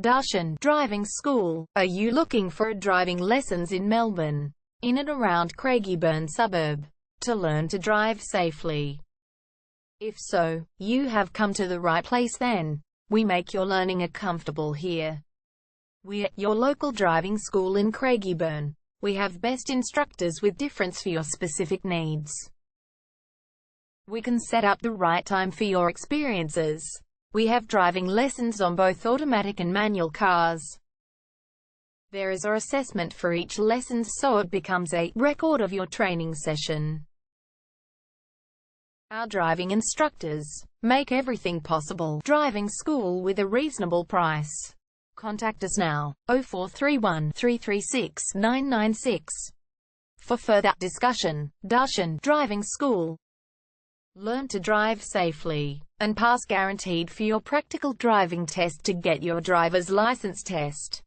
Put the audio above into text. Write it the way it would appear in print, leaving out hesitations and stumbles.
Darshan Driving School. Are you looking for driving lessons in Melbourne, in and around Craigieburn suburb, to learn to drive safely? If so, you have come to the right place then. We make your learning comfortable here. We're your local driving school in Craigieburn. We have best instructors with difference for your specific needs. We can set up the right time for your experiences. We have driving lessons on both automatic and manual cars. There is an assessment for each lesson, so it becomes a record of your training session. Our driving instructors make everything possible. Driving school with a reasonable price. Contact us now, 0431 336 996. For further discussion. Darshan Driving School. Learn to drive safely and pass guaranteed for your practical driving test to get your driver's license test.